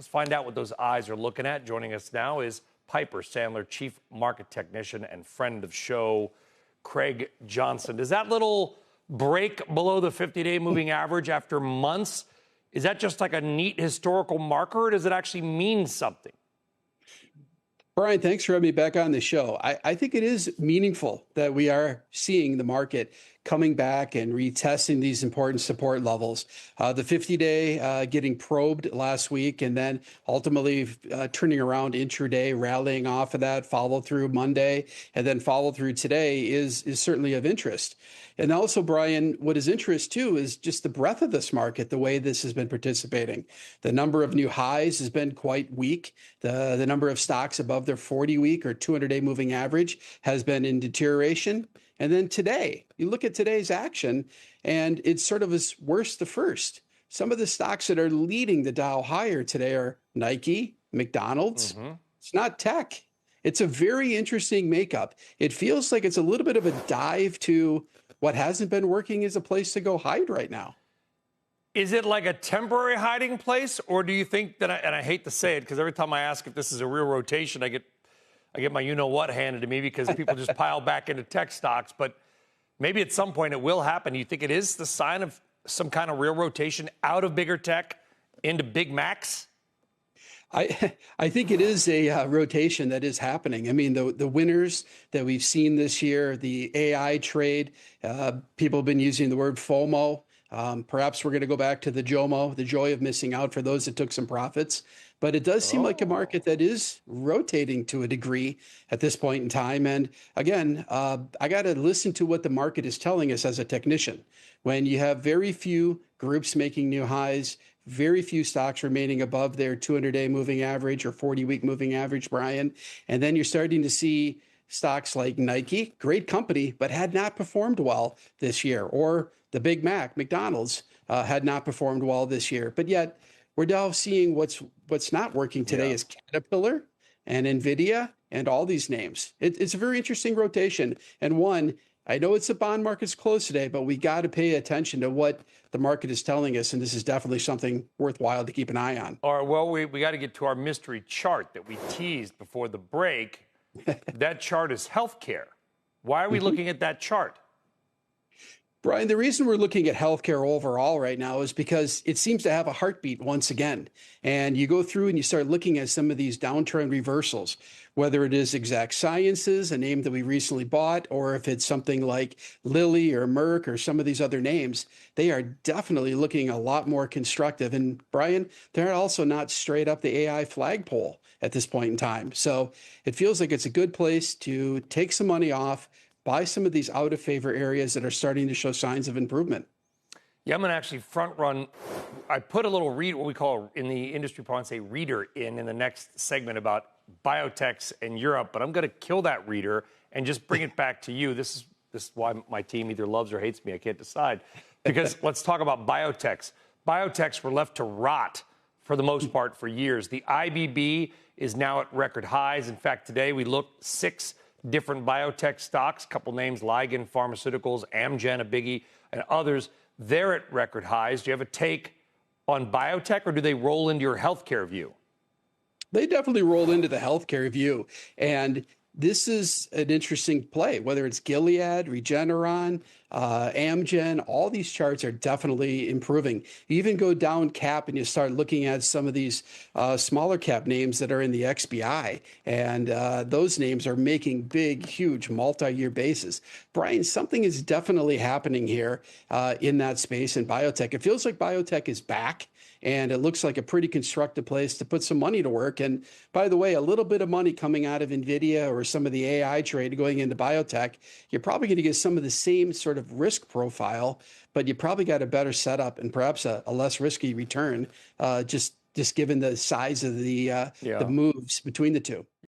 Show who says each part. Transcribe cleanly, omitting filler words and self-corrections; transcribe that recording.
Speaker 1: Let's find out what those eyes are looking at. Joining us now is Piper Sandler Chief Market Technician and friend of show, Craig Johnson. Does that little break below the 50-day moving average after months, is that just like a neat historical marker, or does it actually mean something?
Speaker 2: Brian, thanks for having me back on the show. I think it is meaningful that we are seeing the market coming back and retesting these important support levels. The 50-day getting probed last week and then ultimately turning around intraday, rallying off of that, follow through Monday, and then follow through today is certainly of interest. And also, Brian, what is interest too is just the breadth of this market, the way this has been participating. The number of new highs has been quite weak. The number of stocks above their 40-week or 200-day moving average has been in deterioration. And then today, you look at today's action, and it's sort of as worse the first. Some of the stocks that are leading the Dow higher today are Nike, McDonald's. It's not tech. It's a very interesting makeup. It feels like it's a little bit of a dive to what hasn't been working as a place to go hide right now.
Speaker 1: Is it like a temporary hiding place, or do you think that, and I hate to say it because every time I ask if this is a real rotation, I get my you-know-what handed to me because people just pile back into tech stocks. But maybe at some point it will happen. Do you think it is the sign of some kind of real rotation out of bigger tech into Big Macs?
Speaker 2: I think it is a rotation that is happening. I mean, the winners that we've seen this year, the AI trade, people have been using the word FOMO. Perhaps we're going to go back to the JOMO, the joy of missing out for those that took some profits. But it does seem like a market that is rotating to a degree at this point in time. And again, I got to listen to what the market is telling us as a technician. When you have very few groups making new highs, very few stocks remaining above their 200-day moving average or 40-week moving average, Brian, and then you're starting to see stocks like Nike, great company, but had not performed well this year, or the Big Mac, McDonald's, had not performed well this year. But yet, we're now seeing what's not working today is Caterpillar and NVIDIA and all these names. It's a very interesting rotation. And one, I know it's the bond market's closed today, but we got to pay attention to what the market is telling us. And this is definitely something worthwhile to keep an eye on.
Speaker 1: All right, well, we got to get to our mystery chart that we teased before the break. That chart is healthcare. Why are we looking at that chart?
Speaker 2: Brian, the reason we're looking at healthcare overall right now is because it seems to have a heartbeat once again. And you go through and you start looking at some of these downtrend reversals, whether it is Exact Sciences, a name that we recently bought, or if it's something like Lilly or Merck or some of these other names, they are definitely looking a lot more constructive. And Brian, they're also not straight up the AI flagpole at this point in time. So it feels like it's a good place to take some money off, buy some of these out of favor areas that are starting to show signs of improvement.
Speaker 1: Yeah, I'm going to actually front run. I put a little read, what we call in the industry parlance, a reader in the next segment about biotechs in Europe, but I'm going to kill that reader and just bring it back to you. This is why my team either loves or hates me. I can't decide. Because let's talk about biotechs. Biotechs were left to rot for the most part for years. The IBB is now at record highs. In fact, today we looked 6 different biotech stocks, a couple names, Ligand Pharmaceuticals, Amgen, a biggie, and others. They're at record highs. Do you have a take on biotech, or do they roll into your healthcare view?
Speaker 2: They definitely roll into the healthcare view. And this is an interesting play, whether it's Gilead, Regeneron, Amgen, all these charts are definitely improving. You even go down cap and you start looking at some of these smaller cap names that are in the XBI. And those names are making big, huge multi-year bases. Brian, something is definitely happening here in that space in biotech. It feels like biotech is back. And it looks like a pretty constructive place to put some money to work. And by the way, a little bit of money coming out of NVIDIA or some of the AI trade going into biotech, you're probably going to get some of the same sort of risk profile, but you probably got a better setup and perhaps a less risky return, just given the size of the moves between the two.